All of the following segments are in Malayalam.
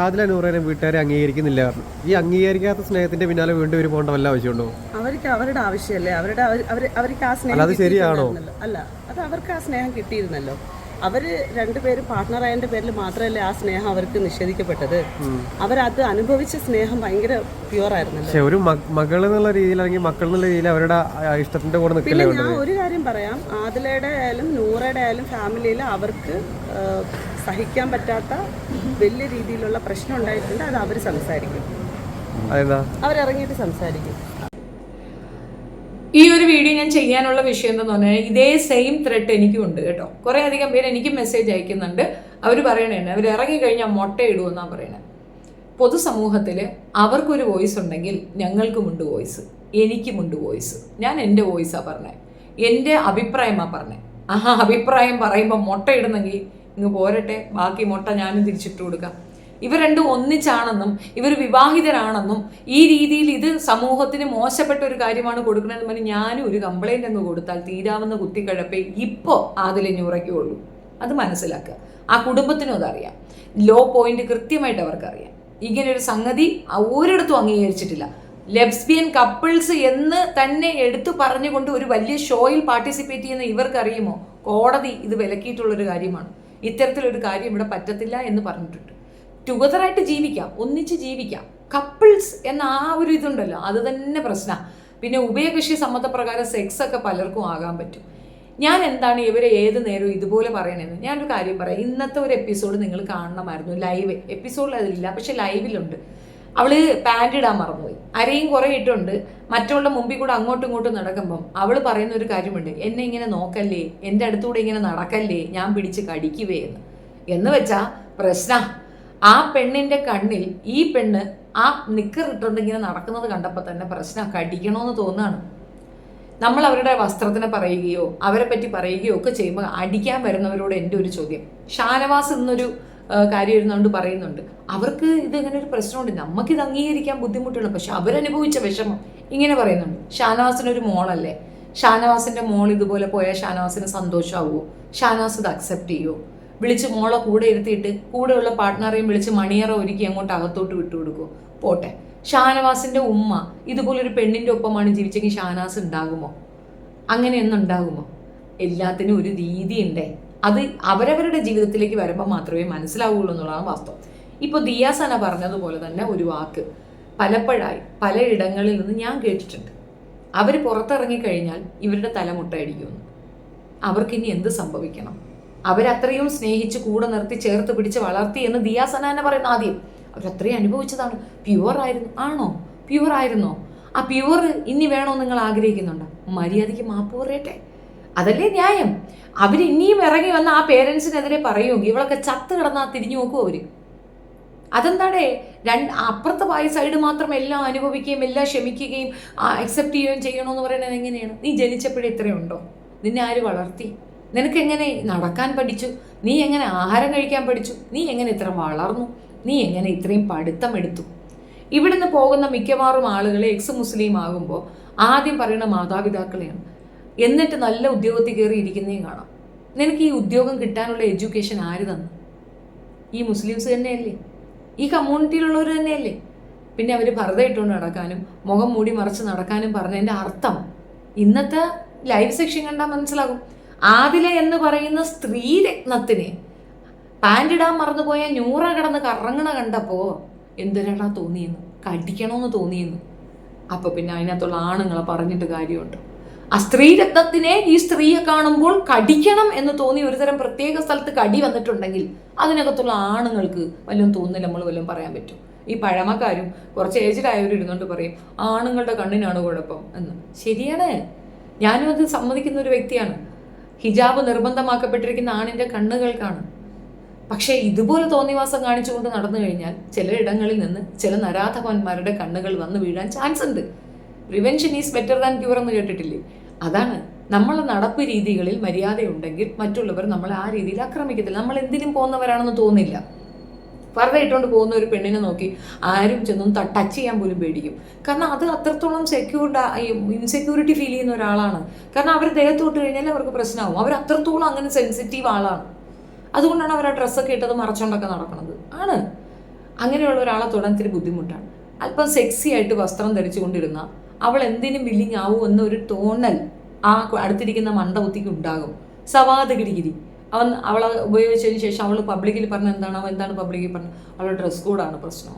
ആദില നൂറേനെ വീട്ടുകാരെ അംഗീകരിക്കുന്നില്ല പറഞ്ഞു. ഈ അംഗീകരിക്കാത്ത സ്നേഹത്തിന്റെ പിന്നാലെ വീണ്ടും ഒരു പോകേണ്ട വല്ല ആവശ്യമുണ്ടോ? അവർക്ക് അവരുടെ ആവശ്യമല്ലേ, അവർക്ക് ആ സ്നേഹം അത് ശരിയാണോ? അല്ല, അത് അവർക്ക് ആ സ്നേഹം കിട്ടിയിരുന്നല്ലോ. അവര് രണ്ടുപേരും പാർട്ട്ണറായതിന്റെ പേരിൽ മാത്രമല്ലേ ആ സ്നേഹം അവർക്ക് നിഷേധിക്കപ്പെട്ടത്. അവരത് അനുഭവിച്ച സ്നേഹം ഭയങ്കര പ്യുവർ ആയിരുന്നല്ലോ. പക്ഷെ ഒരു മകൾ എന്നുള്ള രീതിയിൽ അല്ലെങ്കിൽ മക്കൾ എന്നുള്ള രീതിയിൽ അവരുടെ ഇഷ്ടത്തിന്റെ കൂടെ നിൽക്കില്ല. ഞാൻ ഒരു കാര്യം പറയാം, ആദിലയുടെ ആയാലും നൂറയുടെ ആയാലും ഫാമിലിയിൽ അവർക്ക് സഹിക്കാൻ പറ്റാത്ത വലിയ രീതിയിലുള്ള പ്രശ്നം ഉണ്ടായിട്ടുണ്ട്. അത് അവർ സംസാരിക്കും, അവരിറങ്ങിയിട്ട് സംസാരിക്കും. ഈ ഒരു വീഡിയോ ഞാൻ ചെയ്യാനുള്ള വിഷയം എന്താന്ന് പറഞ്ഞാൽ, ഇതേ സെയിം ത്രെഡ് എനിക്കും ഉണ്ട് കേട്ടോ. കുറേ അധികം പേര് എനിക്ക് മെസ്സേജ് അയക്കുന്നുണ്ട്. അവർ പറയണേ, അവർ ഇറങ്ങിക്കഴിഞ്ഞാൽ മുട്ടയിടുമെന്നാണ് പറയണത്. പൊതുസമൂഹത്തിൽ അവർക്കൊരു വോയിസ് ഉണ്ടെങ്കിൽ ഞങ്ങൾക്കുമുണ്ട് വോയിസ്, എനിക്കുമുണ്ട് വോയിസ്. ഞാൻ എൻ്റെ വോയിസാണ് പറഞ്ഞത്, എൻ്റെ അഭിപ്രായമാണ് പറഞ്ഞത്. ആ അഭിപ്രായം പറയുമ്പോൾ മുട്ടയിടുന്നെങ്കിൽ ഇങ്ങ് പോരട്ടെ, ബാക്കി മുട്ട ഞാനും തിരിച്ചിട്ട് കൊടുക്കാം. ഇവർ രണ്ടും ഒന്നിച്ചാണെന്നും ഇവർ വിവാഹിതരാണെന്നും ഈ രീതിയിൽ ഇത് സമൂഹത്തിന് മോശപ്പെട്ട ഒരു കാര്യമാണ് കൊടുക്കണമെന്ന് പറഞ്ഞ് ഞാനും ഒരു കംപ്ലൈൻ്റ് അങ്ങ് കൊടുത്താൽ തീരാവുന്ന കുത്തിക്കഴപ്പേ ഇപ്പോൾ ആദില നൂറയ്ക്കുള്ളൂ. അത് മനസ്സിലാക്കുക. ആ കുടുംബത്തിനും അതറിയാം. ലോ പോയിന്റ് കൃത്യമായിട്ട് അവർക്കറിയാം. ഇങ്ങനെ ഒരു സംഗതി ഒരിടത്തും അംഗീകരിച്ചിട്ടില്ല. ലെസ്ബിയൻ കപ്പിൾസ് എന്ന് തന്നെ എടുത്തു പറഞ്ഞുകൊണ്ട് ഒരു വലിയ ഷോയിൽ പാർട്ടിസിപ്പേറ്റ് ചെയ്യുന്ന ഇവർക്കറിയുമോ കോടതി ഇത് വിലക്കിയിട്ടുള്ളൊരു കാര്യമാണ്. ഇത്തരത്തിലൊരു കാര്യം ഇവിടെ പറ്റത്തില്ല എന്ന് പറഞ്ഞിട്ടുണ്ട്. ടുഗദറായിട്ട് ജീവിക്കാം, ഒന്നിച്ച് ജീവിക്കാം. കപ്പിൾസ് എന്ന ആ ഒരു ഇതുണ്ടല്ലോ, അത് തന്നെ പ്രശ്നമാണ്. പിന്നെ ഉഭയകക്ഷി സമ്മതപ്രകാരം സെക്സ് ഒക്കെ പലർക്കും ആകാൻ പറ്റും. ഞാൻ എന്താണ് ഇവരെ ഏത് നേരവും ഇതുപോലെ പറയണമെന്ന് ഞാനൊരു കാര്യം പറയാം. ഇന്നത്തെ ഒരു എപ്പിസോഡ് നിങ്ങൾ കാണണമായിരുന്നു. ലൈവ് എപ്പിസോഡിൽ അതിലില്ല, പക്ഷെ ലൈവിലുണ്ട്. അവള് പാൻറ് ഇടാൻ മറന്നുപോയി, അരയും കുറെ ഇട്ടുണ്ട്. മറ്റുള്ള മുമ്പിൽ കൂടെ അങ്ങോട്ടും ഇങ്ങോട്ടും നടക്കുമ്പം അവള് പറയുന്ന ഒരു കാര്യമുണ്ട്, എന്നെ ഇങ്ങനെ നോക്കല്ലേ, എൻ്റെ അടുത്തൂടെ ഇങ്ങനെ നടക്കല്ലേ, ഞാൻ പിടിച്ച് കടിക്കുവേ എന്ന് വെച്ചാ പ്രശ്ന. ആ പെണ്ണിന്റെ കണ്ണിൽ ഈ പെണ്ണ് ആ നിക്കറിട്ടുണ്ട് ഇങ്ങനെ നടക്കുന്നത് കണ്ടപ്പോൾ തന്നെ പ്രശ്നം, കടിക്കണമെന്ന് തോന്നുകയാണ്. നമ്മൾ അവരുടെ വസ്ത്രത്തിനെ പറയുകയോ അവരെ പറ്റി പറയുകയോ ഒക്കെ ചെയ്യുമ്പോൾ അടിക്കാൻ വരുന്നവരോട് എൻ്റെ ഒരു ചോദ്യം. ഷാനവാസ് എന്നൊരു കാര്യം ഇരുന്നുകൊണ്ട് പറയുന്നുണ്ട്, അവർക്ക് ഇതെങ്ങനെ ഒരു പ്രശ്നമുണ്ട്, നമുക്കിത് അംഗീകരിക്കാൻ ബുദ്ധിമുട്ടുണ്ട്, പക്ഷെ അവരനുഭവിച്ച വിഷമം ഇങ്ങനെ പറയുന്നുണ്ട്. ഷാനവാസിനൊരു മോളല്ലേ, ഷാനവാസിന്റെ മോൾ ഇതുപോലെ പോയാൽ ഷാനവാസിന് സന്തോഷമാവുമോ? ഷാനവാസ് ഇത് അക്സെപ്റ്റ് ചെയ്യുമോ? വിളിച്ച് മോളെ കൂടെ ഇരുത്തിയിട്ട് കൂടെയുള്ള പാർട്ട്ണറെയും വിളിച്ച് മണിയറ ഒരുക്കി അങ്ങോട്ട് അകത്തോട്ട് വിട്ടുകൊടുക്കുമോ? പോട്ടെ, ഷാനവാസിന്റെ ഉമ്മ ഇതുപോലൊരു പെണ്ണിന്റെ ഒപ്പമാണ് ജീവിച്ചെങ്കിൽ ഷാനവാസ് ഉണ്ടാകുമോ? അങ്ങനെയൊന്നും ഉണ്ടാകുമോ? എല്ലാത്തിനും ഒരു രീതി ഉണ്ടേ. അത് അവരവരുടെ ജീവിതത്തിലേക്ക് വരുമ്പോൾ മാത്രമേ മനസ്സിലാവുള്ളൂ എന്നുള്ളതാണ് വാസ്തവം. ഇപ്പോൾ ദിയാസന പറഞ്ഞതുപോലെ തന്നെ ഒരു വാക്ക് പലപ്പോഴായി പലയിടങ്ങളിൽ നിന്ന് ഞാൻ കേട്ടിട്ടുണ്ട്. അവർ പുറത്തിറങ്ങിക്കഴിഞ്ഞാൽ ഇവരുടെ തലമുട്ടയടിക്കുമെന്ന്. അവർക്കിനി എന്ത് സംഭവിക്കണം? അവരത്രയും സ്നേഹിച്ച് കൂടെ നിർത്തി ചേർത്ത് പിടിച്ച് വളർത്തി എന്ന് ദിയാസന തന്നെ പറയുന്നു. ആദ്യം അവരത്രയും അനുഭവിച്ചതാണ്. പ്യുവർ ആയിരുന്നു. ആണോ? പ്യുവർ ആയിരുന്നോ? ആ പ്യുവർ ഇനി വേണോ നിങ്ങൾ ആഗ്രഹിക്കുന്നുണ്ടോ? മര്യാദയ്ക്ക് മാപ്പ് പറയട്ടെ, അതല്ലേ ന്യായം. അവർ ഇനിയും ഇറങ്ങി വന്ന ആ പേരൻസിനെതിരെ പറയുമെങ്കിൽ ഇവളൊക്കെ ചത്ത് കിടന്നാൽ തിരിഞ്ഞു നോക്കും അവര്. അതെന്താടേ, അപ്പുറത്തെ സൈഡ് മാത്രം എല്ലാം അനുഭവിക്കുകയും എല്ലാം ക്ഷമിക്കുകയും അക്സെപ്റ്റ് ചെയ്യുകയും ചെയ്യണമെന്ന് പറയുന്നത് എങ്ങനെയാണ്? നീ ജനിച്ചപ്പോഴേ ഇത്രയുണ്ടോ? നിന്നെ ആര് വളർത്തി? നിനക്ക് എങ്ങനെ നടക്കാൻ പഠിച്ചു? നീ എങ്ങനെ ആഹാരം കഴിക്കാൻ പഠിച്ചു? നീ എങ്ങനെ ഇത്ര വളർന്നു? നീ എങ്ങനെ ഇത്രയും പഠിത്തം എടുത്തു? ഇവിടുന്ന് പോകുന്ന മിക്കവാറും ആളുകളെ എക്സ് മുസ്ലിം ആകുമ്പോൾ ആദ്യം പറയുന്ന മാതാപിതാക്കളെയാണ്. എന്നിട്ട് നല്ല ഉദ്യോഗത്തിൽ കയറി ഇരിക്കുന്നേ കാണാം. നിനക്ക് ഈ ഉദ്യോഗം കിട്ടാനുള്ള എഡ്യൂക്കേഷൻ ആര് തന്നു? ഈ മുസ്ലിംസ് തന്നെയല്ലേ, ഈ കമ്മ്യൂണിറ്റിയിലുള്ളവർ തന്നെയല്ലേ? പിന്നെ അവർ പർദ്ദ ഇട്ടുകൊണ്ട് നടക്കാനും മുഖം മൂടി മറച്ച് നടക്കാനും പറഞ്ഞതിൻ്റെ അർത്ഥം ഇന്നത്തെ ലൈവ് സെക്ഷൻ കണ്ടാൽ മനസ്സിലാകും. ആദില എന്ന് പറയുന്ന സ്ത്രീരത്നത്തിന് പാൻറ്റിടാൻ മറന്നുപോയ നൂറ കിടന്ന് കറങ്ങണ കണ്ടപ്പോൾ എന്തിനാ തോന്നിയെന്ന്, കടിക്കണമെന്ന് തോന്നിയെന്ന്. അപ്പൊ പിന്നെ അതിനകത്തുള്ള ആണുങ്ങളെ പറഞ്ഞിട്ട് കാര്യമുണ്ട്. ആ സ്ത്രീരത്നത്തിനെ ഈ സ്ത്രീയെ കാണുമ്പോൾ കടിക്കണം എന്ന് തോന്നി ഒരുതരം പ്രത്യേക സ്ഥലത്ത് കടി വന്നിട്ടുണ്ടെങ്കിൽ അതിനകത്തുള്ള ആണുങ്ങൾക്ക് വല്ലതും തോന്നില്ല, നമ്മൾ വല്ലതും പറയാൻ പറ്റും. ഈ പഴമക്കാരും കുറച്ച് ഏജ്ഡായവരും ഇരുന്നുകൊണ്ട് പറയും ആണുങ്ങളുടെ കണ്ണിനാണ് കുഴപ്പം എന്ന്. ശരിയാണ്, ഞാനും അത് സമ്മതിക്കുന്ന ഒരു വ്യക്തിയാണ്. ഹിജാബ് നിർബന്ധമാക്കപ്പെട്ടിരിക്കുന്ന ആണിന്റെ കണ്ണുകൾക്കാണ്. പക്ഷേ ഇതുപോലെ തോന്നിവാസം കാണിച്ചുകൊണ്ട് നടന്നു കഴിഞ്ഞാൽ ചിലയിടങ്ങളിൽ നിന്ന് ചില നരാധവന്മാരുടെ കണ്ണുകൾ വന്ന് വീഴാൻ ചാൻസ് ഉണ്ട്. Prevention is better than cure എന്ന് കേട്ടിട്ടില്ലേ? അതാണ് നമ്മളെ നടപ്പ് രീതികളിൽ മര്യാദയുണ്ടെങ്കിൽ മറ്റുള്ളവർ നമ്മളെ ആ രീതിയിൽ ആക്രമിക്കത്തില്ല. നമ്മൾ എന്തിനും പോകുന്നവരാണെന്ന് തോന്നില്ല. പർദ്ദ ഇട്ടുകൊണ്ട് പോകുന്ന ഒരു പെണ്ണിനെ നോക്കി ആരും ചെന്നും ടച്ച് ചെയ്യാൻ പോലും പേടിക്കും. കാരണം അത് അത്രത്തോളം ഇൻസെക്യൂരിറ്റി ഫീൽ ചെയ്യുന്ന ഒരാളാണ്. കാരണം അവർ ദേഹത്ത് തൊട്ട് കഴിഞ്ഞാൽ അവർക്ക് പ്രശ്നമാവും. അവർ അത്രത്തോളം അങ്ങനെ സെൻസിറ്റീവ് ആളാണ്. അതുകൊണ്ടാണ് അവർ ആ ഡ്രസ്സൊക്കെ ഇട്ടത് മറച്ചുകൊണ്ടൊക്കെ നടക്കുന്നത്. ആണ് അങ്ങനെയുള്ള ഒരാളെ തൊടാൻ ഇത്തിരി ബുദ്ധിമുട്ടാണ്. അല്പം സെക്സി ആയിട്ട് വസ്ത്രം ധരിച്ചുകൊണ്ടിരുന്ന അവൾ എന്തിനും വില്ലിങ് ആവും എന്നൊരു തോന്നൽ ആ അടുത്തിരിക്കുന്ന മന്ദബുദ്ധിക്ക് ഉണ്ടാകും. സവാദഗിരിഗിരി അവളെ ഉപയോഗിച്ചതിന് ശേഷം അവൾ പബ്ലിക്കിൽ പറഞ്ഞ എന്താണ്, അവൻ എന്താണ് പബ്ലിക്കിൽ പറഞ്ഞത്, അവളുടെ ഡ്രസ് കോഡാണ് പ്രശ്നം.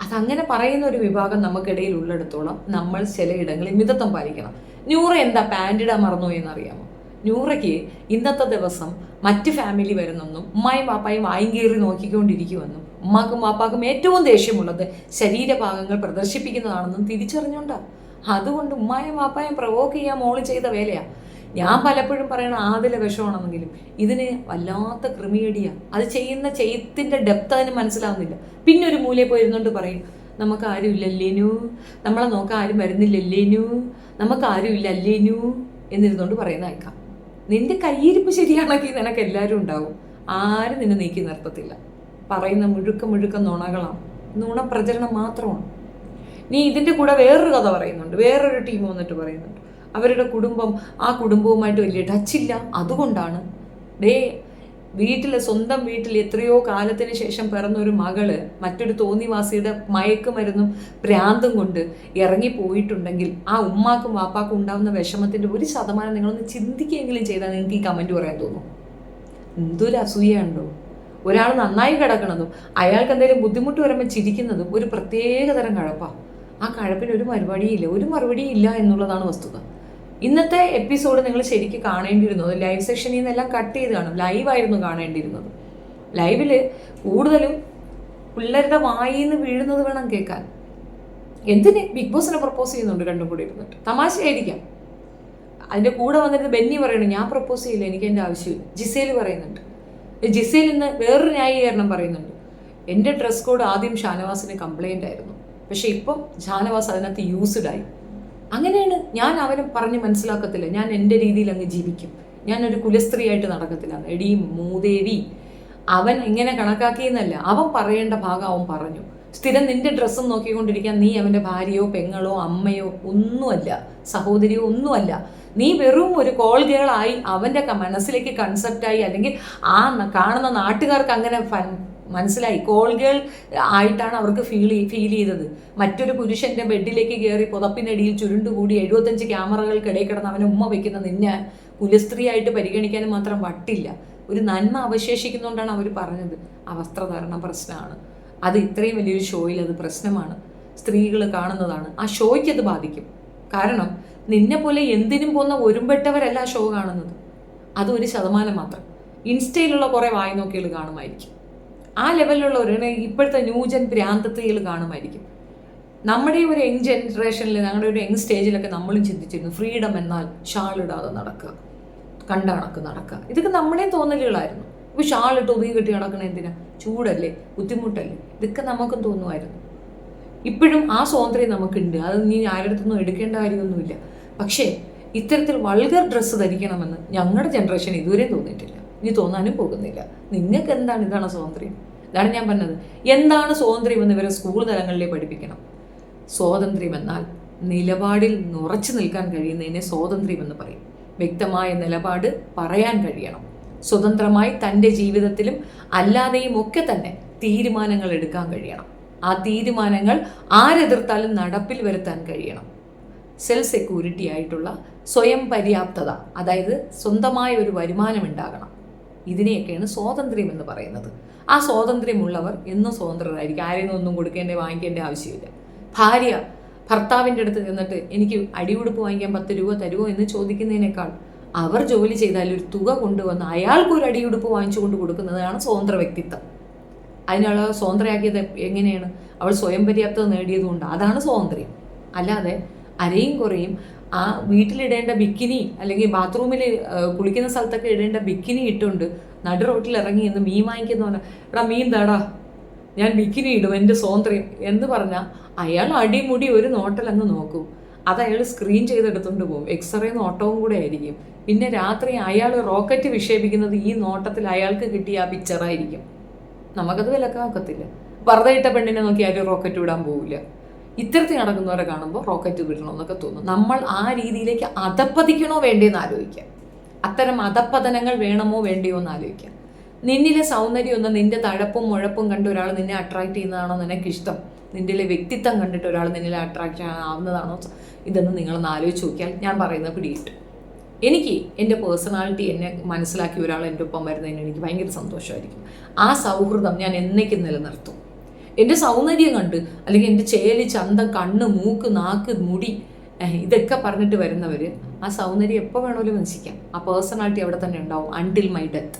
അതങ്ങനെ പറയുന്ന ഒരു വിഭാഗം നമുക്കിടയിൽ ഉള്ളിടത്തോളം നമ്മൾ ചിലയിടങ്ങളിൽ മിതത്വം പാലിക്കണം. നൂറ എന്താ പാൻറ് ഇടാൻ മറന്നുപോയി എന്നറിയാമോ? നൂറയ്ക്ക് ഇന്നത്തെ ദിവസം മറ്റ് ഫാമിലി വരുന്നെന്നും ഉമ്മായും പാപ്പായും വായും കീറി നോക്കിക്കൊണ്ടിരിക്കുമെന്നും ഉമ്മാക്കും പാപ്പാക്കും ഏറ്റവും ദേഷ്യമുള്ളത് ശരീരഭാഗങ്ങൾ പ്രദർശിപ്പിക്കുന്നതാണെന്നും തിരിച്ചറിഞ്ഞുകൊണ്ടാണ്. അതുകൊണ്ട് ഉമ്മായും പാപ്പായും പ്രവോക്ക് ചെയ്യാൻ മോള് ചെയ്ത വേലയാണ്. ഞാൻ പലപ്പോഴും പറയണ ആദിലെ വിഷമാണെന്നെങ്കിലും ഇതിന് വല്ലാത്ത ക്രിമിയടിയാണ്. അത് ചെയ്യുന്ന ചെയ്യത്തിൻ്റെ ഡെപ്ത് അതിന് മനസ്സിലാവുന്നില്ല. പിന്നെ ഒരു മൂലയിൽ പോയിരുന്നുകൊണ്ട് പറയും, നമുക്ക് ആരും ഇല്ലല്ലേനു, നമ്മളെ നോക്കാൻ ആരും വരുന്നില്ലല്ലേനു, നമുക്ക് ആരും ഇല്ല അല്ലേനു എന്നിരുന്നുകൊണ്ട് പറയുന്ന അയക്കാം. നിന്റെ കയ്യിരിപ്പ് ശരിയാണെങ്കിൽ നിനക്ക് എല്ലാവരും ഉണ്ടാവും. ആരും നിന്നെ നീക്കി നിർത്തത്തില്ല. പറയുന്ന മുഴുക്ക നുണകളാണ്, നുണ പ്രചരണം മാത്രമാണ്. നീ ഇതിൻ്റെ കൂടെ വേറൊരു കഥ പറയുന്നുണ്ട്. വേറൊരു ടീം വന്നിട്ട് പറയുന്നുണ്ട് അവരുടെ കുടുംബം ആ കുടുംബവുമായിട്ട് വലിയ ടച്ചില്ല, അതുകൊണ്ടാണ്. സ്വന്തം വീട്ടിൽ എത്രയോ കാലത്തിന് ശേഷം പിറന്നൊരു മകള് മറ്റൊരു തോന്നിവാസിയുടെ മയക്കുമരുന്നും ഭ്രാന്തും കൊണ്ട് ഇറങ്ങിപ്പോയിട്ടുണ്ടെങ്കിൽ ആ ഉമ്മാക്കും വാപ്പാക്കും ഉണ്ടാകുന്ന വിഷമത്തിൻ്റെ 1% നിങ്ങളൊന്ന് ചിന്തിക്കുകയെങ്കിലും ചെയ്താൽ നിങ്ങൾക്ക് ഈ കമൻറ്റ് പറയാൻ തോന്നും. എന്തൊരു അസൂയുണ്ടോ? ഒരാൾ നന്നായി കിടക്കണതും അയാൾക്ക് എന്തെങ്കിലും ബുദ്ധിമുട്ട് വരുമ്പോൾ ചിരിക്കുന്നതും ഒരു പ്രത്യേകതരം കഴപ്പാണ്. ആ കഴപ്പിന് ഒരു മറുപടിയില്ല എന്നുള്ളതാണ് വസ്തുത. ഇന്നത്തെ എപ്പിസോഡ് നിങ്ങൾ ശരിക്കും കാണേണ്ടിയിരുന്നത് ലൈവ് സെഷനിൽ നിന്നെല്ലാം കട്ട് ചെയ്ത് കാണും. ലൈവായിരുന്നു കാണേണ്ടിയിരുന്നത്. ലൈവിൽ കൂടുതലും പിള്ളേരുടെ വായിന്ന് വീഴുന്നത് വേണം കേൾക്കാൻ. എന്തിന് ബിഗ് ബോസിനെ പ്രപ്പോസ് ചെയ്യുന്നുണ്ട് രണ്ടും കൂടി ഇരുന്നിട്ട്, തമാശയായിരിക്കാം. അതിൻ്റെ കൂടെ വന്നിട്ട് ബെന്നി പറയണം ഞാൻ പ്രപ്പോസ് ചെയ്യില്ല, എനിക്ക് എൻ്റെ ആവശ്യമില്ല. ജിസേൽ പറയുന്നുണ്ട്. ജിസേൽ ഇന്ന് വേറൊരു ന്യായീകരണം പറയുന്നുണ്ട്. എൻ്റെ ഡ്രസ് കോഡ് ആദ്യം ഷാനവാസിന് കംപ്ലൈൻ്റ് ആയിരുന്നു, പക്ഷെ ഇപ്പം ഷാനവാസ് അതിനകത്ത് യൂസ്ഡായി. അങ്ങനെയാണ്. ഞാൻ അവനെ പറഞ്ഞ് മനസ്സിലാക്കത്തില്ല. ഞാൻ എൻ്റെ രീതിയിൽ അങ്ങ് ജീവിക്കും. ഞാനൊരു കുലസ്ത്രീയായിട്ട് നടക്കത്തില്ല. എടീ മൂദേവി, അവൻ ഇങ്ങനെ കണക്കാക്കിയെന്നല്ല, അവൻ പറയേണ്ട ഭാഗം അവൻ പറഞ്ഞു. സ്ഥിരം നിന്റെ ഡ്രസ്സും നോക്കിക്കൊണ്ടിരിക്കാൻ നീ അവൻ്റെ ഭാര്യയോ പെങ്ങളോ അമ്മയോ ഒന്നുമല്ല, സഹോദരിയോ ഒന്നുമല്ല. നീ വെറും ഒരു കോൾ ഗേളായി അവൻ്റെ മനസ്സിലേക്ക് കൺസെപ്റ്റായി, അല്ലെങ്കിൽ ആ കാണുന്ന നാട്ടുകാർക്ക് അങ്ങനെ മനസ്സിലായി. കോൾ ഗേൾ ആയിട്ടാണ് അവർക്ക് ഫീൽ ചെയ്തത്. മറ്റൊരു പുരുഷൻ്റെ ബെഡിലേക്ക് കയറി പുതപ്പിനടിയിൽ ചുരുണ്ടുകൂടി 75 ക്യാമറകൾക്കിടയിൽ കിടന്ന് അവനെ ഉമ്മ വയ്ക്കുന്ന നിന്നെ കുലസ്ത്രീയായിട്ട് പരിഗണിക്കാനും മാത്രം വട്ടില്ല. ഒരു നന്മ അവശേഷിക്കുന്നതുകൊണ്ടാണ് അവർ പറഞ്ഞത് ആ വസ്ത്രധാരണ പ്രശ്നമാണ്. അത് ഇത്രയും വലിയൊരു ഷോയിൽ അത് പ്രശ്നമാണ്. സ്ത്രീകൾ കാണുന്നതാണ്. ആ ഷോയ്ക്ക് അത് ബാധിക്കും. കാരണം നിന്നെ പോലെ എന്തിനും പോകുന്ന ഒരുമ്പെട്ടവരല്ല ആ ഷോ കാണുന്നത്. അത് 1% മാത്രം. ഇൻസ്റ്റയിലുള്ള കുറേ വായി നോക്കികൾ കാണുമായിരിക്കും. ആ ലെവലിലുള്ളവരാണ് ഇപ്പോഴത്തെ ന്യൂജൻ ഭ്രാന്തത്തികൾ കാണുമായിരിക്കും. നമ്മുടെ ഒരു യങ് ജനറേഷനിൽ, ഞങ്ങളുടെ ഒരു യങ് സ്റ്റേജിലൊക്കെ നമ്മളും ചിന്തിച്ചിരുന്നു ഫ്രീഡം എന്നാൽ ഷാളിടാതെ നടക്കുക, കണ്ടണക്ക് നടക്കുക. ഇതൊക്കെ നമ്മുടെയും തോന്നലുകളായിരുന്നു. ഇപ്പോൾ ഷാളിട്ട് ഒതുങ്ങി കെട്ടി നടക്കണ എന്തിനാ? ചൂടല്ലേ, ബുദ്ധിമുട്ടല്ലേ? ഇതൊക്കെ നമുക്കും തോന്നുമായിരുന്നു. ഇപ്പോഴും ആ സ്വാതന്ത്ര്യം നമുക്കുണ്ട്. അത് നീ ആരുടെ അടുത്തൊന്നും എടുക്കേണ്ട കാര്യമൊന്നുമില്ല. പക്ഷേ ഇത്തരത്തിൽ വൾഗർ ഡ്രസ്സ് ധരിക്കണമെന്ന് ഞങ്ങളുടെ ജനറേഷൻ ഇതുവരെയും തോന്നിയിട്ടില്ല, ഇനി തോന്നാനും പോകുന്നില്ല. നിങ്ങൾക്ക് എന്താണ്? ഇതാണ് സ്വാതന്ത്ര്യം. ഇതാണ് ഞാൻ പറഞ്ഞത്. എന്താണ് സ്വാതന്ത്ര്യം എന്ന് ഇവരെ സ്കൂൾ തലങ്ങളിലേ പഠിപ്പിക്കണം. സ്വാതന്ത്ര്യം എന്നാൽ നിലപാടിൽ ഉറച്ചു നിൽക്കാൻ കഴിയുന്നതിനെ സ്വാതന്ത്ര്യം എന്ന് പറയും. വ്യക്തമായ നിലപാട് പറയാൻ കഴിയണം. സ്വതന്ത്രമായി തൻ്റെ ജീവിതത്തിലും അല്ലാതെയും ഒക്കെ തന്നെ തീരുമാനങ്ങൾ എടുക്കാൻ കഴിയണം. ആ തീരുമാനങ്ങൾ ആരെതിർത്താലും നടപ്പിൽ വരുത്താൻ കഴിയണം. സെൽഫ് സെക്യൂരിറ്റി ആയിട്ടുള്ള സ്വയം പര്യാപ്തത, അതായത് സ്വന്തമായ ഒരു വരുമാനം ഉണ്ടാകണം. ഇതിനെയൊക്കെയാണ് സ്വാതന്ത്ര്യം എന്ന് പറയുന്നത്. ആ സ്വാതന്ത്ര്യമുള്ളവർ എന്നും സ്വതന്ത്രരായിരിക്കും. ആരെയും ഒന്നും വാങ്ങിക്കേണ്ട ആവശ്യമില്ല. ഭാര്യ ഭർത്താവിൻ്റെ അടുത്ത് ചെന്നിട്ട് എനിക്ക് അടിയുടുപ്പ് വാങ്ങിക്കാൻ 10 രൂപ തരുമോ എന്ന് ചോദിക്കുന്നതിനേക്കാൾ അവർ ജോലി ചെയ്താൽ ഒരു തുക കൊണ്ടുവന്ന് അയാൾക്ക് ഒരു അടിയുടുപ്പ് വാങ്ങിച്ചു കൊണ്ട് കൊടുക്കുന്നതാണ് സ്വതന്ത്ര വ്യക്തിത്വം. അതിനുള്ള സ്വതന്ത്രയാക്കിയത് എങ്ങനെയാണ്? അവൾ സ്വയം പര്യാപ്തത നേടിയതുകൊണ്ട്. അതാണ് സ്വാതന്ത്ര്യം. അല്ലാതെ അരയും കുറയും ആ വീട്ടിലിടേണ്ട ബിക്കിനി, അല്ലെങ്കിൽ ബാത്റൂമിൽ കുളിക്കുന്ന സ്ഥലത്തൊക്കെ ഇടേണ്ട ബിക്കിനി ഇട്ടുകൊണ്ട് നടു റോട്ടിൽ ഇറങ്ങി എന്ന് മീൻ വാങ്ങിക്കുന്ന പറഞ്ഞാൽ എടാ മീൻ താടാ ഞാൻ ബിക്കിനി ഇടും എൻ്റെ സ്വാതന്ത്ര്യം എന്ന് പറഞ്ഞാൽ അയാൾ അടിമുടി ഒരു നോട്ടലങ്ങ് നോക്കും. അത് അയാൾ സ്ക്രീൻ ചെയ്തെടുത്തുകൊണ്ട് പോകും. എക്സ്റേ നോട്ടവും കൂടെ ആയിരിക്കും. പിന്നെ രാത്രി അയാൾ റോക്കറ്റ് വിക്ഷേപിക്കുന്നത് ഈ നോട്ടത്തിൽ അയാൾക്ക് കിട്ടിയ ആ പിക്ചറായിരിക്കും. നമുക്കത് വിലക്കാൻ ഒക്കത്തില്ല. വെറുതെ ഇട്ട പെണ്ണിനെ നോക്കി ആരും റോക്കറ്റ് വിടാൻ പോവില്ല. ഇത്തരത്തിൽ നടക്കുന്നവരെ കാണുമ്പോൾ റോക്കറ്റ് വിടണമെന്നൊക്കെ തോന്നും. നമ്മൾ ആ രീതിയിലേക്ക് അധപ്പതിക്കണോ വേണ്ടേന്ന് ആലോചിക്കാം. അത്തരം അധപ്പതനങ്ങൾ വേണമോ വേണ്ടയോ എന്ന് ആലോചിക്കാം. നിന്നിലെ സൗന്ദര്യം ഒന്ന് നിന്റെ തഴപ്പും മുഴപ്പും കണ്ട് ഒരാൾ നിന്നെ അട്രാക്ട് ചെയ്യുന്നതാണോ നിനക്കിഷ്ടം? നിന്റെ വ്യക്തിത്വം കണ്ടിട്ട് ഒരാൾ നിന്നിൽ അട്രാക്ഷൻ ആവുന്നതാണോ ഇതെന്ന് നിങ്ങളൊന്ന് ആലോചിച്ച് നോക്കിയാൽ ഞാൻ പറയുന്നത് പിടികിട്ടും. എനിക്ക് എൻ്റെ പേഴ്സണാലിറ്റി എന്നെ മനസ്സിലാക്കി ഒരാൾ എൻ്റെ ഒപ്പം വരുന്നതിന് എനിക്ക് ഭയങ്കര സന്തോഷമായിരിക്കും. ആ സൗഹൃദം ഞാൻ എന്നേക്കും നിലനിർത്തും. എൻ്റെ സൗന്ദര്യം കണ്ട് അല്ലെങ്കിൽ എൻ്റെ ചേലി, ചന്തം, കണ്ണ്, മൂക്ക്, നാക്ക്, മുടി ഇതൊക്കെ പറഞ്ഞിട്ട് വരുന്നവർ ആ സൗന്ദര്യം എപ്പോൾ വേണമെങ്കിലും നശിക്കാം. ആ പേഴ്സണാലിറ്റി അവിടെ തന്നെ ഉണ്ടാവും അൺടിൽ മൈ ഡെത്ത്.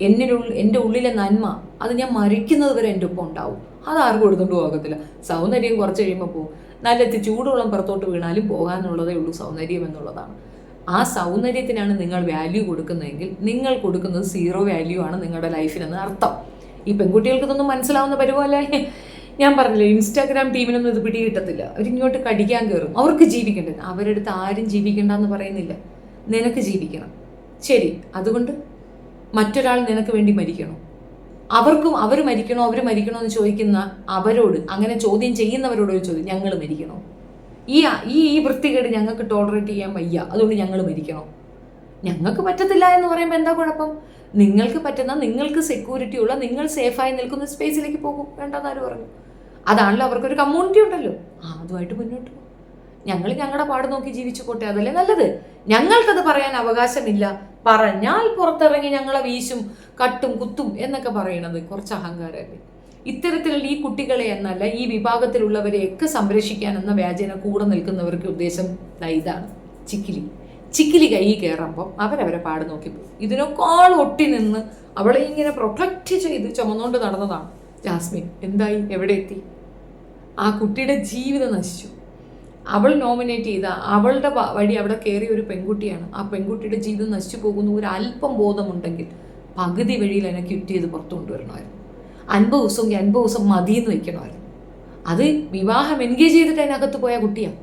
എൻ്റെ ഉള്ളിലെ നന്മ അത് ഞാൻ മരിക്കുന്നത് വരെ എൻ്റെ ഒപ്പം ഉണ്ടാവും. അതാർക്കും എടുത്തുകൊണ്ട് പോകത്തില്ല. സൗന്ദര്യം കുറച്ച് കഴിയുമ്പോൾ പോകും. നല്ല ചൂടുവെള്ളം പുറത്തോട്ട് വീണാലും പോകാനുള്ളതേ ഉള്ളൂ സൗന്ദര്യം എന്നുള്ളതാണ്. ആ സൗന്ദര്യത്തിനാണ് നിങ്ങൾ വാല്യൂ കൊടുക്കുന്നതെങ്കിൽ നിങ്ങൾ കൊടുക്കുന്നത് 0 വാല്യൂ ആണ് നിങ്ങളുടെ ലൈഫിനെന്ന് അർത്ഥം. ഈ പെൺകുട്ടികൾക്ക് ഇതൊന്നും മനസ്സിലാവുന്ന പരിപോലെ ഞാൻ പറഞ്ഞില്ലേ, ഇൻസ്റ്റാഗ്രാം ടീമിനൊന്നും ഇത് പിടികിട്ടത്തില്ല. അവരിങ്ങോട്ട് കടിക്കാൻ കയറും. അവർക്ക് ജീവിക്കേണ്ടത്. അവരുടെ അടുത്ത് ആരും ജീവിക്കേണ്ടെന്ന് പറയുന്നില്ല. നിനക്ക് ജീവിക്കണം, ശരി. അതുകൊണ്ട് മറ്റൊരാൾ നിനക്ക് വേണ്ടി മരിക്കണോ? അവർ മരിക്കണോ എന്ന് ചോദിക്കുന്ന അവരോട്, അങ്ങനെ ചോദ്യം ചെയ്യുന്നവരോട് ഒരു ചോദ്യം, ഞങ്ങൾ മരിക്കണോ? ഈ വൃത്തികേട് ഞങ്ങൾക്ക് ടോളറേറ്റ് ചെയ്യാൻ വയ്യ, അതുകൊണ്ട് ഞങ്ങൾ മരിക്കണോ? ഞങ്ങൾക്ക് പറ്റത്തില്ല എന്ന് പറയുമ്പോൾ എന്താ കുഴപ്പം? നിങ്ങൾക്ക് പറ്റുന്ന, നിങ്ങൾക്ക് സെക്യൂരിറ്റി ഉള്ള, നിങ്ങൾ സേഫായി നിൽക്കുന്ന സ്പേസിലേക്ക് പോകും. വേണ്ടെന്ന് ആര് പറഞ്ഞു? അതാണല്ലോ അവർക്കൊരു കമ്മ്യൂണിറ്റി ഉണ്ടല്ലോ. അതുമായിട്ട് മുന്നോട്ട് പോകും. ഞങ്ങൾ ഞങ്ങളുടെ പാട് നോക്കി ജീവിച്ചു പോട്ടെ, അതല്ലേ നല്ലത്. ഞങ്ങൾക്കത് പറയാൻ അവകാശമില്ല, പറഞ്ഞാൽ പുറത്തിറങ്ങി ഞങ്ങളെ വീശും, കട്ടും, കുത്തും എന്നൊക്കെ പറയണത് കുറച്ച് അഹങ്കാരമല്ലേ? ഇത്തരത്തിലുള്ള ഈ കുട്ടികളെ എന്നല്ല, ഈ വിഭാഗത്തിലുള്ളവരെയൊക്കെ സംരക്ഷിക്കാൻ എന്ന വ്യാജേന കൂടെ നിൽക്കുന്നവർക്ക് ഉദ്ദേശം ഇതാണ്. ചിക്കിലി കൈ കയറുമ്പം അവരവരെ പാട് നോക്കി പോകും. ഇതിനേക്കാൾ ഒട്ടി നിന്ന് അവളെ ഇങ്ങനെ പ്രൊട്ടക്റ്റ് ചെയ്ത് ചുമന്നുകൊണ്ട് നടന്നതാണ് ജാസ്മിൻ. എന്തായി? എവിടെ എത്തി? ആ കുട്ടിയുടെ ജീവിതം നശിച്ചു. അവൾ നോമിനേറ്റ് ചെയ്ത, അവളുടെ വഴി അവിടെ കയറിയ ഒരു പെൺകുട്ടിയാണ്. ആ പെൺകുട്ടിയുടെ ജീവിതം നശിച്ചു പോകുന്ന ഒരു അല്പം ബോധമുണ്ടെങ്കിൽ പകുതി വഴിയിൽ അതിനെ ക്വിറ്റ് ചെയ്ത് പുറത്തു കൊണ്ടുവരണമായിരുന്നു. 50 ദിവസമെങ്കിൽ 50 ദിവസം മതിയെന്ന് വെക്കണമായിരുന്നു. അത് വിവാഹം എൻഗേജ് ചെയ്തിട്ട് അതിനകത്ത് പോയ കുട്ടിയാണ്.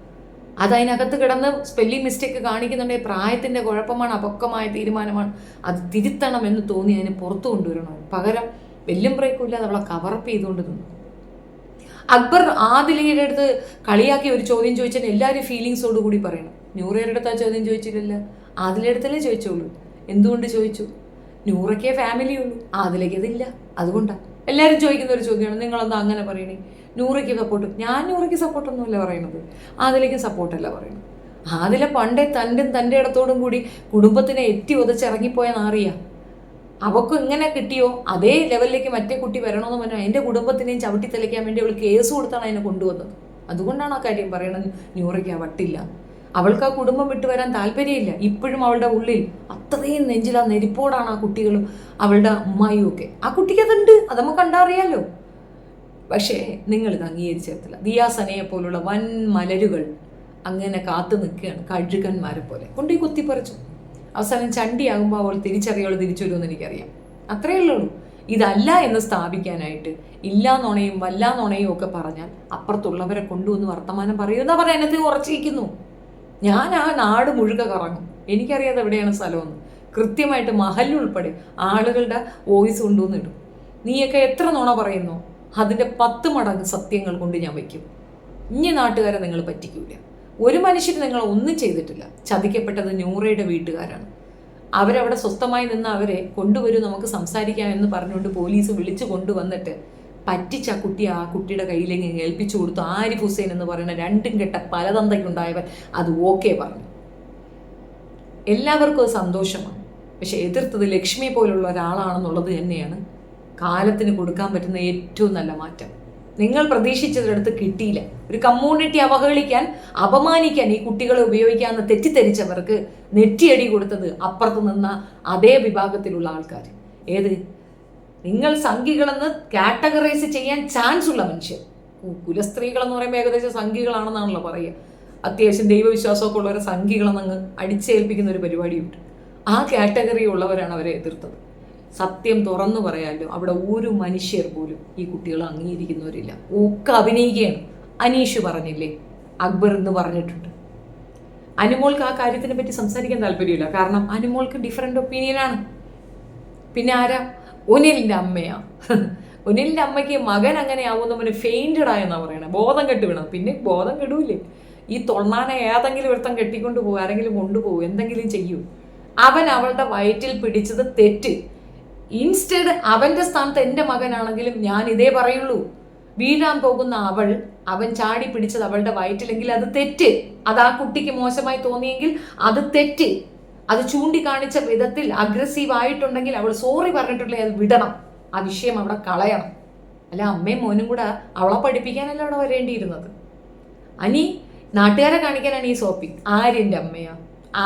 അത് അതിനകത്ത് കിടന്ന് സ്പെല്ലിംഗ് മിസ്റ്റേക്ക് കാണിക്കുന്നുണ്ടെങ്കിൽ പ്രായത്തിൻ്റെ കുഴപ്പമാണ്, അപക്വമായ തീരുമാനമാണ്, അത് തിരുത്തണം എന്ന് തോന്നി അതിനെ പുറത്തു കൊണ്ടുവരണമായിരുന്നു. പകരം വെല്ലും ബ്രേക്കും ഇല്ലാതെ അവളെ കവറപ്പ് ചെയ്തുകൊണ്ട് നിന്നു. അക്ബർ ആദിലയുടെ അടുത്ത് കളിയാക്കി ഒരു ചോദ്യം ചോദിച്ചാൽ എല്ലാവരും ഫീലിങ്സോട് കൂടി പറയണം. നൂറയുടെ അടുത്ത് ആ ചോദ്യം ചോദിച്ചില്ലല്ലോ, ആദിലയുടെ അടുത്തല്ലേ ചോദിച്ചോളൂ. എന്തുകൊണ്ട് ചോദിച്ചു? നൂറയ്ക്കേ ഫാമിലി ഉള്ളൂ, ആദിലേക്ക് അതില്ല. അതുകൊണ്ടാണ് എല്ലാവരും ചോദിക്കുന്ന ഒരു ചോദ്യമാണ്, നിങ്ങളെന്താ അങ്ങനെ പറയണേ? നൂറയ്ക്ക് സപ്പോർട്ട്. ഞാൻ നൂറയ്ക്ക് സപ്പോർട്ടൊന്നുമല്ല പറയുന്നത്, ആദിലേക്ക് സപ്പോർട്ടല്ല പറയുന്നത്. ആദില പണ്ടേ തൻ്റെ ഇടത്തോടും കൂടി കുടുംബത്തിനെ എത്തി ഉതച്ചിറങ്ങിപ്പോയ നാറിയാ. അവൾക്ക് ഇങ്ങനെ കിട്ടിയോ അതേ ലെവലിലേക്ക് മറ്റേ കുട്ടി വരണമെന്ന് പറഞ്ഞാൽ എൻ്റെ കുടുംബത്തിനെയും ചവിട്ടി തെളിക്കാൻ വേണ്ടി അവൾ കേസ് കൊടുത്താണ് അതിനെ കൊണ്ടുവന്നത്. അതുകൊണ്ടാണ് ആ കാര്യം പറയണത്. നൂറയ്ക്ക് ആ വട്ടില്ല, അവൾക്ക് ആ കുടുംബം വിട്ടു വരാൻ താല്പര്യമില്ല. ഇപ്പോഴും അവളുടെ ഉള്ളിൽ അത്രയും നെഞ്ചിൽ ആ നെരിപ്പോടാണ് ആ കുട്ടികളും അവളുടെ ഉമ്മായും ഒക്കെ. ആ കുട്ടിക്ക് അതുണ്ട്, അത് നമുക്ക് കണ്ടറിയാലോ. പക്ഷേ നിങ്ങളിത് അംഗീകരിച്ചിട്ടില്ല. ദിയാസനയെ പോലുള്ള വൻ മലരുകൾ അങ്ങനെ കാത്തു നിൽക്കുകയാണ്, കഴുകന്മാരെ പോലെ കൊണ്ടുപോയി കുത്തിപ്പറിച്ചു. അവസാനം ചണ്ടിയാകുമ്പോൾ അവൾ തിരിച്ചറിയോളൂ, തിരിച്ചു വരുമെന്ന് എനിക്കറിയാം. അത്രയേ ഉള്ളൂ. ഇതല്ല എന്ന് സ്ഥാപിക്കാനായിട്ട് ഇല്ലാ നുണയും വല്ലാ നുണയും ഒക്കെ പറഞ്ഞാൽ അപ്പുറത്തുള്ളവരെ കൊണ്ടുവന്ന് വർത്തമാനം പറയുന്ന പറയാൻ എന്നെ ഉറച്ചിരിക്കുന്നു. ഞാൻ ആ നാട് മുഴുക കറങ്ങും, എനിക്കറിയാതെ എവിടെയാണ് സ്ഥലമെന്ന്. കൃത്യമായിട്ട് മഹലുൾപ്പെടെ ആളുകളുടെ വോയിസ് കൊണ്ടുവന്ന് ഇടും. നീയൊക്കെ എത്ര നുണ പറയുന്നു അതിൻ്റെ 10 മടങ്ങ് സത്യങ്ങൾ കൊണ്ട് ഞാൻ വയ്ക്കും. ഇനി നാട്ടുകാരെ നിങ്ങൾ പറ്റിക്കൂല. ഒരു മനുഷ്യന് നിങ്ങൾ ഒന്നും ചെയ്തിട്ടില്ല. ചതിക്കപ്പെട്ടത് നൂറയുടെ വീട്ടുകാരാണ്. അവരവിടെ സ്വസ്ഥമായി നിന്ന് അവരെ കൊണ്ടുവരും, നമുക്ക് സംസാരിക്കാം എന്ന് പറഞ്ഞുകൊണ്ട് പോലീസ് വിളിച്ചു കൊണ്ടുവന്നിട്ട് പറ്റിച്ച ആ കുട്ടിയുടെ കയ്യിലേക്ക് ഏൽപ്പിച്ചു കൊടുത്തു. ആരിഫ് ഹുസൈൻ എന്ന് പറയുന്ന 2 കെട്ട പലതന്തയ്ക്കുണ്ടായവൻ അത് ഓക്കെ പറഞ്ഞു. എല്ലാവർക്കും അത് സന്തോഷമാണ്. പക്ഷെ എതിർത്തത് ലക്ഷ്മി പോലുള്ള ഒരാളാണെന്നുള്ളത് തന്നെയാണ് കാലത്തിന് കൊടുക്കാൻ പറ്റുന്ന ഏറ്റവും നല്ല മാറ്റം. നിങ്ങൾ പ്രതീക്ഷിച്ചതിനടുത്ത് കിട്ടിയില്ല. ഒരു കമ്മ്യൂണിറ്റി അവഹേളിക്കാൻ, അപമാനിക്കാൻ ഈ കുട്ടികളെ ഉപയോഗിക്കാമെന്ന് തെറ്റിദ്ധരിച്ചവർക്ക് നെറ്റിയടി കൊടുത്തത് അപ്പുറത്ത് നിന്ന അതേ വിഭാഗത്തിലുള്ള ആൾക്കാർ. ഏത്? നിങ്ങൾ സംഘികളെന്ന് കാറ്റഗറൈസ് ചെയ്യാൻ ചാൻസ് ഉള്ള മനുഷ്യർ. കുലസ്ത്രീകളെന്ന് പറയുമ്പോൾ ഏകദേശം സംഘികളാണെന്നാണല്ലോ പറയുക. അത്യാവശ്യം ദൈവവിശ്വാസമൊക്കെ ഉള്ളവരെ സംഘികളെന്നങ്ങ് അടിച്ചേൽപ്പിക്കുന്ന ഒരു പരിപാടിയുണ്ട്. ആ കാറ്റഗറി ഉള്ളവരാണ് അവരെ എതിർത്തത്. സത്യം തുറന്നു പറയാമല്ലോ, അവിടെ ഒരു മനുഷ്യർ പോലും ഈ കുട്ടികളെ അംഗീകരിക്കുന്നവരില്ല. ഒക്കെ അഭിനയിക്കുകയാണ്. അനീഷ് പറഞ്ഞില്ലേ, അക്ബർ എന്ന് പറഞ്ഞിട്ടുണ്ട്. അനുമോൾക്ക് ആ കാര്യത്തിനെ പറ്റി സംസാരിക്കാൻ താല്പര്യമില്ല. കാരണം അനുമോൾക്ക് ഡിഫറെൻ്റ് ഒപ്പീനിയനാണ്. പിന്നെ ആരാ? ഒനിലിൻ്റെ അമ്മയാ. ഒനിലിൻ്റെ അമ്മയ്ക്ക് മകൻ അങ്ങനെ ആവുന്നവന് ഫെയിൻറ്റഡ് ആയെന്നാണ് പറയണത്. ബോധം കെട്ട് വീണത്. പിന്നെ ബോധം കെടൂലേ? ഈ തൊണ്ണാനെ ഏതെങ്കിലും ഒരുത്തം കെട്ടിക്കൊണ്ട് പോകും, ആരെങ്കിലും കൊണ്ടുപോകും, എന്തെങ്കിലും ചെയ്യൂ. അവൻ അവളുടെ വയറ്റിൽ പിടിച്ചത് തെറ്റ്. ഇൻസ്റ്റെഡ് അവന്റെ സ്ഥാനത്ത് എൻ്റെ മകനാണെങ്കിലും ഞാൻ ഇതേ പറയുള്ളൂ. വീഴാൻ പോകുന്ന അവൻ ചാടി പിടിച്ചത് അവളുടെ വയറ്റിലെങ്കിൽ അത് തെറ്റ്. അത് ആ കുട്ടിക്ക് മോശമായി തോന്നിയെങ്കിൽ അത് തെറ്റ്. അത് ചൂണ്ടിക്കാണിച്ച വിധത്തിൽ അഗ്രസീവ് ആയിട്ടുണ്ടെങ്കിൽ അവൾ സോറി പറഞ്ഞിട്ടുണ്ടെങ്കിൽ അത് വിടണം. ആ വിഷയം അവിടെ കളയണം. അല്ല അമ്മയും മോനും കൂടെ അവളെ പഠിപ്പിക്കാനല്ല അവിടെ വരേണ്ടിയിരുന്നത്. അനി നാട്ടുകാരെ കാണിക്കാനാണ് ഈ സോപ്പിംഗ്. ആര്യൻ്റെ അമ്മയാ?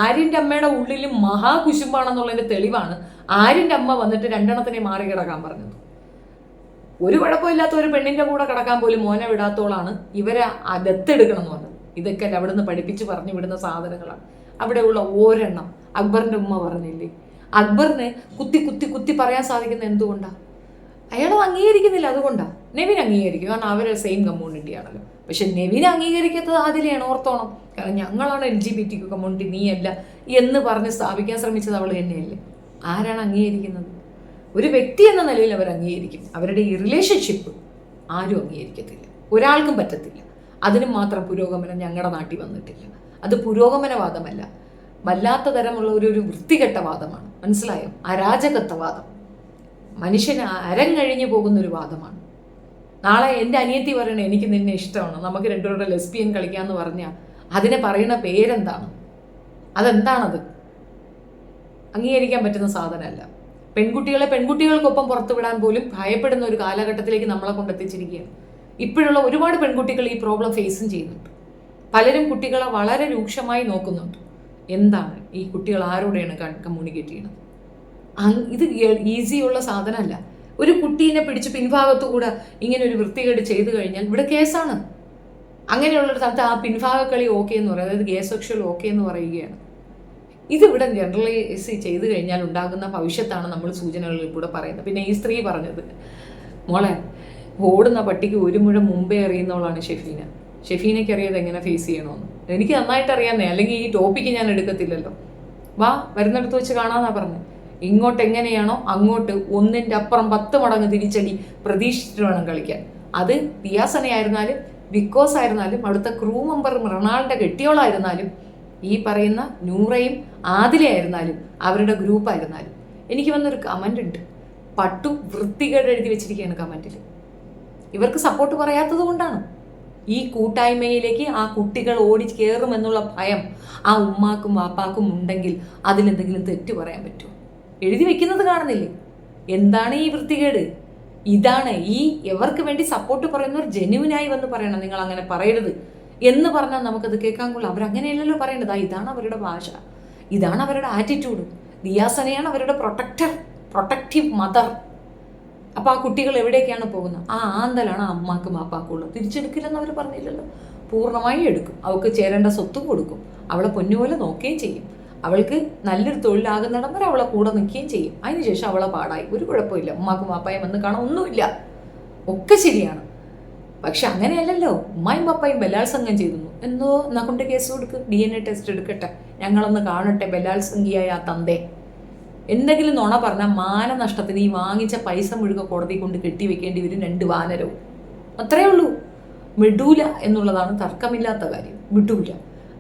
ആര്യൻ്റെ അമ്മയുടെ ഉള്ളിൽ മഹാകുശുമ്പാണെന്നുള്ളതിന്റെ തെളിവാണ് ആര്യൻ്റെ അമ്മ വന്നിട്ട് രണ്ടെണ്ണത്തിനെ മാറി കിടക്കാൻ പറഞ്ഞത്. ഒരു കുഴപ്പമില്ലാത്ത ഒരു പെണ്ണിന്റെ കൂടെ കിടക്കാൻ പോലും മോനെ വിടാത്തോളാണ് ഇവരെ ദത്തെടുക്കണം എന്ന് പറഞ്ഞത്. ഇതൊക്കെ അവിടെ നിന്ന് പഠിപ്പിച്ച് പറഞ്ഞു വിടുന്ന സാധനങ്ങളാണ്. അവിടെയുള്ള ഒരെണ്ണം അക്ബറിന്റെ ഉമ്മ പറഞ്ഞില്ലേ, അക്ബറിന് കുത്തി കുത്തി കുത്തി പറയാൻ സാധിക്കുന്ന എന്തുകൊണ്ടാണ്? അയാളത് അംഗീകരിക്കുന്നില്ല. അതുകൊണ്ടാണ്. നെവിൻ അംഗീകരിക്കും, കാരണം അവരെ സെയിം കമ്മ്യൂണിറ്റി ആണല്ലോ. പക്ഷെ നെവിൻ അംഗീകരിക്കാത്തത് ആദിലെയാണ്, ഓർത്തോണം. കാരണം ഞങ്ങളാണ് LGBTQ കമ്മ്യൂണിറ്റി, നീയല്ല എന്ന് പറഞ്ഞ് സ്ഥാപിക്കാൻ ശ്രമിച്ചത് അവൾ തന്നെയല്ലേ. ആരാണ് അംഗീകരിക്കുന്നത്? ഒരു വ്യക്തി എന്ന നിലയിൽ അവർ അംഗീകരിക്കും. അവരുടെ ഈ റിലേഷൻഷിപ്പ് ആരും അംഗീകരിക്കത്തില്ല, ഒരാൾക്കും പറ്റത്തില്ല. അതിനും മാത്രം പുരോഗമനം ഞങ്ങളുടെ നാട്ടിൽ വന്നിട്ടില്ല. അത് പുരോഗമനവാദമല്ല, വല്ലാത്ത തരമുള്ള ഒരു വൃത്തികെട്ട വാദമാണ്. മനസ്സിലായോ? അരാജകത്വവാദം, മനുഷ്യന് അരങ്ങഴിഞ്ഞു പോകുന്നൊരു വാദമാണ്. നാളെ എൻ്റെ അനിയത്തി പറയണേ എനിക്ക് നിന്നെ ഇഷ്ടമാണ്, നമുക്ക് രണ്ടുപേരുടെ ലെസ്ബിയൻ കളിക്കാമെന്ന് പറഞ്ഞാൽ അതിനെ പറയുന്ന പേരെന്താണ്? അതെന്താണത്? അംഗീകരിക്കാൻ പറ്റുന്ന സാധനമല്ല. പെൺകുട്ടികളെ പെൺകുട്ടികൾക്കൊപ്പം പുറത്തു വിടാൻ പോലും ഭയപ്പെടുന്ന ഒരു കാലഘട്ടത്തിലേക്ക് നമ്മളെ കൊണ്ടെത്തിച്ചിരിക്കുകയാണ്. ഇപ്പോഴുള്ള ഒരുപാട് പെൺകുട്ടികൾ ഈ പ്രോബ്ലം ഫേസും ചെയ്യുന്നുണ്ട്. പലരും കുട്ടികളെ വളരെ രൂക്ഷമായി നോക്കുന്നുണ്ട്. എന്താണ് ഈ കുട്ടികൾ ആരോടെയാണ് കമ്മ്യൂണിക്കേറ്റ് ചെയ്യുന്നത്? ഇത് ഈസിയുള്ള സാധനമല്ല. ഒരു കുട്ടീനെ പിടിച്ച് പിൻഭാഗത്തുകൂടെ ഇങ്ങനെ ഒരു വൃത്തികേട് ചെയ്തു കഴിഞ്ഞാൽ ഇവിടെ കേസാണ്. അങ്ങനെയുള്ളൊരു സ്ഥലത്ത് ആ പിൻഭാഗക്കളി ഓക്കെ എന്ന് പറയും, അതായത് ഗേ സെക്ഷൽ ഓക്കെ എന്ന് പറയുകയാണ്. ഇതിവിടെ ജനറലൈസ് ചെയ്തു കഴിഞ്ഞാൽ ഉണ്ടാകുന്ന ഭവിഷ്യത്താണ് നമ്മൾ സൂചനകളിൽ കൂടെ പറയുന്നത്. പിന്നെ ഈ സ്ത്രീ പറഞ്ഞത്, മോളെ ഓടുന്ന പട്ടിക്ക് ഒരു മുഴം മുമ്പേ അറിയുന്നവളാണ് ഷെഫീന. ഷെഫീനയ്ക്ക് അറിയാതെ എങ്ങനെ ഫേസ് ചെയ്യണമെന്ന് എനിക്ക് നന്നായിട്ട് അറിയാന്നേ, അല്ലെങ്കിൽ ഈ ടോപ്പിക്ക് ഞാൻ എടുക്കത്തില്ലല്ലോ. വാ, വരുന്നിടത്ത് വെച്ച് കാണാമെന്നാ പറഞ്ഞത്. ഇങ്ങോട്ട് എങ്ങനെയാണോ അങ്ങോട്ട് ഒന്നിൻ്റെ അപ്പുറം 10 മടങ്ങ് തിരിച്ചടി പ്രതീക്ഷിച്ചിട്ട് വേണം കളിക്കാൻ. അത് ദിയാസനയായിരുന്നാലും ബിക്കോസ് ആയിരുന്നാലും അവിടുത്തെ ക്രൂ മെമ്പർ മൃണാളിൻ്റെ കെട്ടിയോളായിരുന്നാലും ഈ പറയുന്ന നൂറയും ആദിലയായിരുന്നാലും അവരുടെ ഗ്രൂപ്പായിരുന്നാലും. എനിക്ക് വന്നൊരു കമൻ്റ് ഉണ്ട്, പട്ടു വൃത്തികേട് എഴുതി വെച്ചിരിക്കുകയാണ് കമൻറ്റിൽ. ഇവർക്ക് സപ്പോർട്ട് പറയാത്തത് കൊണ്ടാണ്. ഈ കൂട്ടായ്മയിലേക്ക് ആ കുട്ടികൾ ഓടി കയറുമെന്നുള്ള ഭയം ആ ഉമ്മാക്കും വാപ്പാക്കും ഉണ്ടെങ്കിൽ അതിലെന്തെങ്കിലും തെറ്റ് പറയാൻ പറ്റുമോ? എഴുതി വെക്കുന്നത് കാണുന്നില്ലേ? എന്താണ് ഈ വൃത്തികേട്? ഇതാണ് ഈ എവർക്ക് വേണ്ടി സപ്പോർട്ട് പറയുന്നവർ ജെന്യുവിനായി വന്ന് പറയണം, നിങ്ങൾ അങ്ങനെ പറയരുത് എന്ന് പറഞ്ഞാൽ നമുക്കത് കേൾക്കാൻ കൊള്ളാം. അവരങ്ങനെയല്ലല്ലോ പറയേണ്ടത്. ഇതാണ് അവരുടെ ഭാഷ, ഇതാണ് അവരുടെ ആറ്റിറ്റ്യൂഡ്. ദിയാസനയാണ് അവരുടെ പ്രൊട്ടക്റ്റീവ് മദർ. അപ്പോൾ ആ കുട്ടികൾ എവിടേക്കാണ് പോകുന്നത്? ആ ആന്തലാണ് അമ്മാക്കും അപ്പാക്കും ഉള്ളത്. തിരിച്ചെടുക്കില്ലെന്ന് അവർ പറഞ്ഞില്ലല്ലോ, പൂർണ്ണമായി എടുക്കും. അവൾക്ക് ചേരേണ്ട സ്വത്തും കൊടുക്കും, അവളെ പൊന്നുപോലെ നോക്കുകയും ചെയ്യും. അവൾക്ക് നല്ലൊരു തൊഴിലാകുന്നിടം വരെ അവളെ കൂടെ നിൽക്കുകയും ചെയ്യും. അതിനുശേഷം അവളെ പാടായി, ഒരു കുഴപ്പമില്ല, ഉമ്മാക്കും പാപ്പായും വന്ന് കാണാൻ ഒന്നുമില്ല, ഒക്കെ ശരിയാണ്. പക്ഷെ അങ്ങനെയല്ലല്ലോ. ഉമ്മായും പപ്പായും ബലാത്സംഗം ചെയ്തിരുന്നു എന്തോ, എന്നാ കൊണ്ട് കേസ് കൊടുക്ക്, DNA ടെസ്റ്റ് എടുക്കട്ടെ, ഞങ്ങളൊന്ന് കാണട്ടെ ബലാത്സംഗിയായ ആ തന്തേ. എന്തെങ്കിലും നുണ പറഞ്ഞാൽ മാനനഷ്ടത്തിന് ഈ വാങ്ങിച്ച പൈസ മുഴുവൻ കോടതി കൊണ്ട് കെട്ടിവെക്കേണ്ടി വരും 2 വാനരവും. അത്രയേ ഉള്ളൂ. വിടൂല എന്നുള്ളതാണ് തർക്കമില്ലാത്ത കാര്യം. വിടൂല.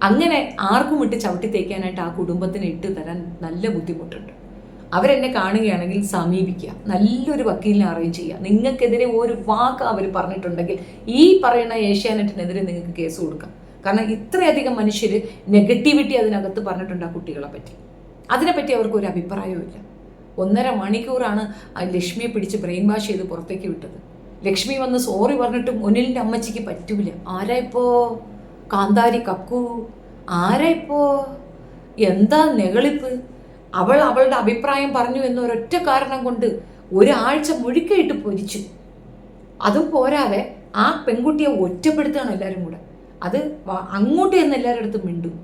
അങ്ങനെ ആർക്കും ഇട്ട് ചവിട്ടി തേക്കാനായിട്ട് ആ കുടുംബത്തിന് ഇട്ട് തരാൻ നല്ല ബുദ്ധിമുട്ടുണ്ട്. അവരെന്നെ കാണുകയാണെങ്കിൽ സമീപിക്കുക, നല്ലൊരു വക്കീലിനെ അറേഞ്ച് ചെയ്യുക. നിങ്ങൾക്കെതിരെ ഒരു വാക്ക് അവർ പറഞ്ഞിട്ടുണ്ടെങ്കിൽ ഈ പറയുന്ന ഏഷ്യാനെറ്റിനെതിരെ നിങ്ങൾക്ക് കേസ് കൊടുക്കാം. കാരണം ഇത്രയധികം മനുഷ്യർ നെഗറ്റിവിറ്റി അതിനകത്ത് പറഞ്ഞിട്ടുണ്ട് ആ കുട്ടികളെ പറ്റി. അതിനെപ്പറ്റി അവർക്ക് ഒരു അഭിപ്രായവും ഇല്ല. 1.5 മണിക്കൂറാണ് ആ ലക്ഷ്മിയെ പിടിച്ച് ബ്രെയിൻ വാഷ് ചെയ്ത് പുറത്തേക്ക് വിട്ടത്. ലക്ഷ്മി വന്ന് സോറി പറഞ്ഞിട്ടും ഒന്നിലിൻ്റെ അമ്മച്ചിക്ക് പറ്റൂല. ആരാ ഇപ്പോ കാന്താരി കക്കു? ആരാ ഇപ്പോ? എന്താ നെകളിപ്പ്? അവളുടെ അഭിപ്രായം പറഞ്ഞു എന്നൊരൊറ്റ കാരണം കൊണ്ട് ഒരാഴ്ച മുഴുക്കയിട്ട് പൊരിച്ചു. അതും പോരാതെ ആ പെൺകുട്ടിയെ ഒറ്റപ്പെടുത്തുകയാണ് എല്ലാവരും കൂടെ. അത് അങ്ങോട്ട് എന്ന് എല്ലാവരുടെ അടുത്തും മിണ്ടും.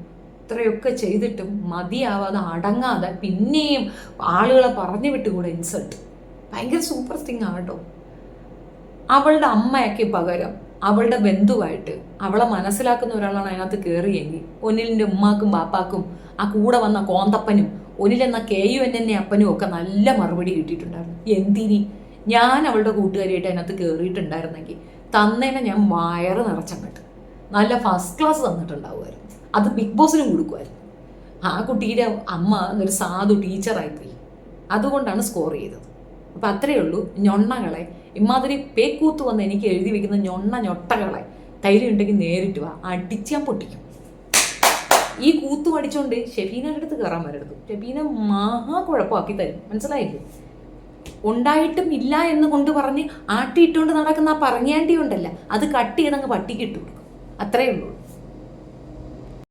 ഇത്രയൊക്കെ ചെയ്തിട്ടും മതിയാവാതെ അടങ്ങാതെ പിന്നെയും ആളുകളെ പറഞ്ഞു വിട്ടുകൂടെ ഇൻസൾട്ട്. ഭയങ്കര സൂപ്പർ തിങ് ആട്ടോ. അവളുടെ അമ്മയ്ക്ക് പകരം അവളുടെ ബന്ധുവായിട്ട് അവളെ മനസ്സിലാക്കുന്ന ഒരാളാണ് അതിനകത്ത് കയറിയെങ്കിൽ ഒന്നിലിൻ്റെ ഉമ്മാക്കും ബാപ്പാക്കും ആ കൂടെ വന്ന കോന്തപ്പനും ഒന്നിലെന്ന KUNN അപ്പനും ഒക്കെ നല്ല മറുപടി കിട്ടിയിട്ടുണ്ടായിരുന്നു. എന്തിനി ഞാൻ അവളുടെ കൂട്ടുകാരിയായിട്ട് അതിനകത്ത് കയറിയിട്ടുണ്ടായിരുന്നെങ്കിൽ തന്നേനെ ഞാൻ വയറ് നിറച്ചങ്ങട്ട് നല്ല ഫസ്റ്റ് ക്ലാസ് തന്നിട്ടുണ്ടാവുമായിരുന്നു. അത് ബിഗ് ബോസിനും കൊടുക്കുമായിരുന്നു. ആ കുട്ടിയുടെ അമ്മ ഒരു സാധു ടീച്ചറായിപ്പോയി, അതുകൊണ്ടാണ് സ്കോർ ചെയ്തത്. അപ്പം അത്രയേ ഉള്ളൂ. ഞൊണ്ണകളെ, ഇമാതിരി പേക്കൂത്ത് വന്ന് എനിക്ക് എഴുതി വെക്കുന്ന ഞൊട്ടകളെ, ധൈര്യം ഉണ്ടെങ്കിൽ നേരിട്ട് വാ, അടിച്ചാൻ പൊട്ടിക്കും. ഈ കൂത്തും അടിച്ചോണ്ട് ഷെഫീനയുടെ അടുത്ത് കയറാൻ വരരുത്. ഷെഫീന മഹാ കുഴപ്പമാക്കി തരും, മനസ്സിലായില്ലേ? ഉണ്ടായിട്ടും ഇല്ല എന്ന് കൊണ്ട് പറഞ്ഞ് ആട്ടിയിട്ടുകൊണ്ട് നടക്കുന്ന ആ പറഞ്ഞാണ്ടി ഉണ്ടല്ല, അത് കട്ട് ചെയ്തങ്ങ് പട്ടിക്ക് ഇട്ട് കൊടുക്കും. അത്രയേ ഉള്ളൂ.